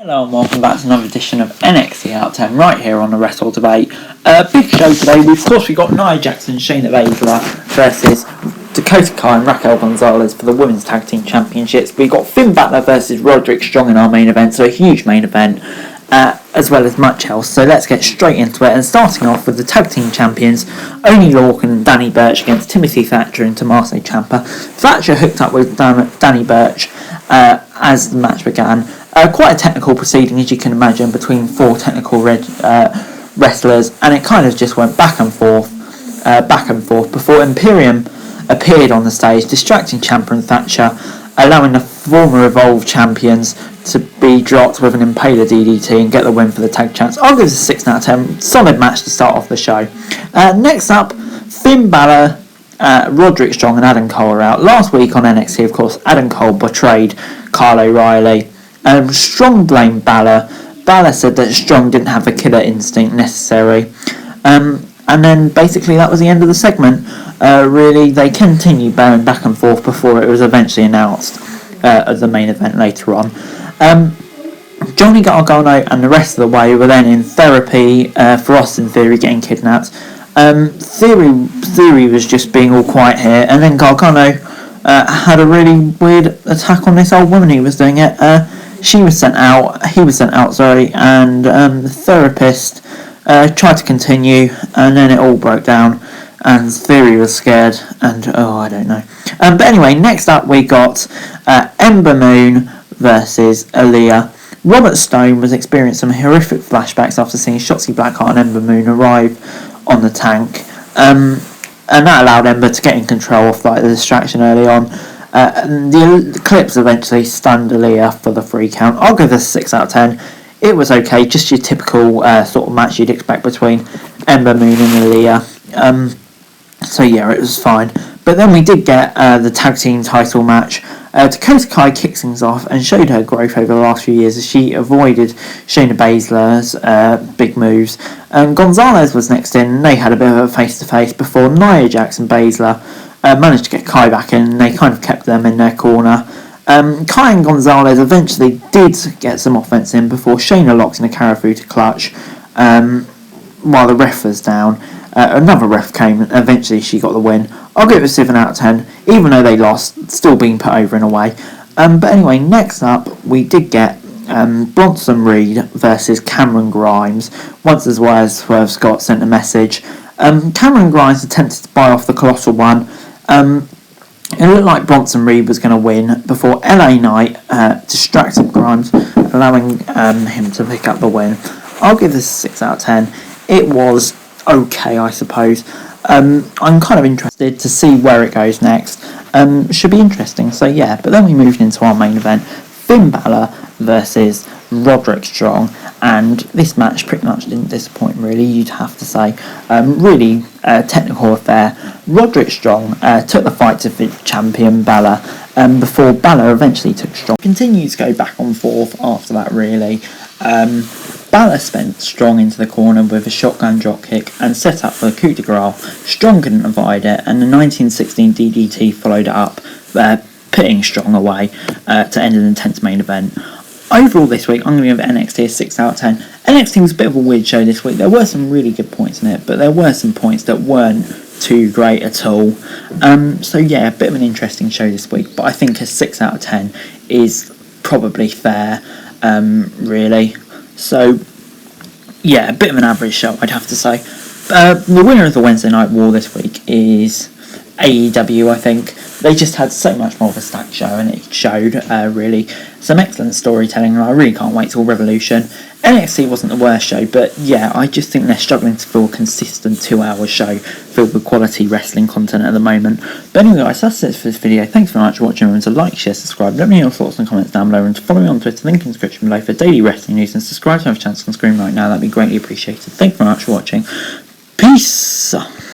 Hello and welcome back to another edition of NXT Out 10 right here on the Wrestle Debate. Big show today. We've got Nia Jax and Shayna Baszler versus Dakota Kai and Raquel Gonzalez for the Women's Tag Team Championships. We've got Finn Balor versus Roderick Strong in our main event, so a huge main event, as well as much else. So let's get straight into it, and starting off with the Tag Team Champions, Oney Lorcan and Danny Burch against Timothy Thatcher and Tommaso Ciampa. Thatcher hooked up with Danny Burch as the match began. Quite a technical proceeding, as you can imagine, between four technical wrestlers, and it kind of just went back and forth before Imperium appeared on the stage, distracting Ciampa and Thatcher, allowing the former Evolve champions to be dropped with an Impaler DDT and get the win for the tag champs. I'll give this a 6 out of 10. Solid match to start off the show. Next up, Finn Balor, Roderick Strong and Adam Cole are out. Last week on NXT, of course, Adam Cole betrayed Kyle O'Reilly. Strong blamed Balor. Balor said that Strong didn't have the killer instinct necessary. And then basically that was the end of the segment. Really, they continued bowing back and forth before it was eventually announced as the main event later on. Johnny Gargano and the rest of the way were then in therapy for Austin Theory getting kidnapped. Theory was just being all quiet here, and then Gargano had a really weird attack on this old woman who was doing it. He was sent out, and the therapist tried to continue, and then it all broke down, and Theory was scared, and I don't know. But anyway, next up we got Ember Moon versus Aaliyah. Robert Stone was experiencing some horrific flashbacks after seeing Shotzi Blackheart and Ember Moon arrive on the tank, and that allowed Ember to get in control of the distraction early on. The clips eventually stunned Aaliyah for the 3 count. I'll give this a 6 out of 10. It was okay, just your typical sort of match you'd expect between Ember Moon and Aaliyah. So yeah, it was fine. But then we did get the tag team title match. Dakota Kai kicks things off and showed her growth over the last few years as she avoided Shayna Baszler's big moves. Gonzalez was next in, and they had a bit of a face-to-face before Nia Jax and Baszler managed to get Kai back in, and they kind of kept them in their corner. Kai and Gonzalez eventually did get some offense in before Shayna locked in a Karafuta clutch while the ref was down. Another ref came, and eventually she got the win. I'll give it a 7 out of 10, even though they lost, still being put over in a way. But anyway, next up, we did get Bronson Reed versus Cameron Grimes. Once as well as Swerve Scott sent a message. Cameron Grimes attempted to buy off the Colossal One. It looked like Bronson Reed was going to win before LA Knight distracted Grimes, allowing him to pick up the win. I'll give this a 6 out of 10. It was okay, I suppose. I'm kind of interested to see where it goes next. Should be interesting, so yeah. But then we moved into our main event, Finn Balor versus Roderick Strong, and this match pretty much didn't disappoint, really, you'd have to say. Really technical affair. Roderick Strong took the fight to champion Balor before Balor eventually took Strong. Continued to go back and forth after that, really. Balor spent Strong into the corner with a shotgun dropkick and set up for a coup de grace. Strong couldn't avoid it, and the 1916 DDT followed it up, putting Strong away to end an intense main event. Overall this week, I'm going to give NXT a 6 out of 10. NXT was a bit of a weird show this week. There were some really good points in it, but there were some points that weren't too great at all. So yeah, a bit of an interesting show this week, but I think a 6 out of 10 is probably fair, really. So yeah, a bit of an average show, I'd have to say. The winner of the Wednesday Night War this week is AEW, I think. They just had so much more of a stacked show, and it showed, really, some excellent storytelling, and I really can't wait till Revolution. NXT wasn't the worst show, but yeah, I just think they're struggling to fill a consistent 2-hour show filled with quality wrestling content at the moment. But anyway guys, that's it for this video. Thanks very much for watching. Remember to like, share, subscribe, let me know your thoughts and comments down below, and to follow me on Twitter, link in the description below for daily wrestling news, and subscribe to my channel on screen right now, that'd be greatly appreciated. Thank you very much for watching. Peace!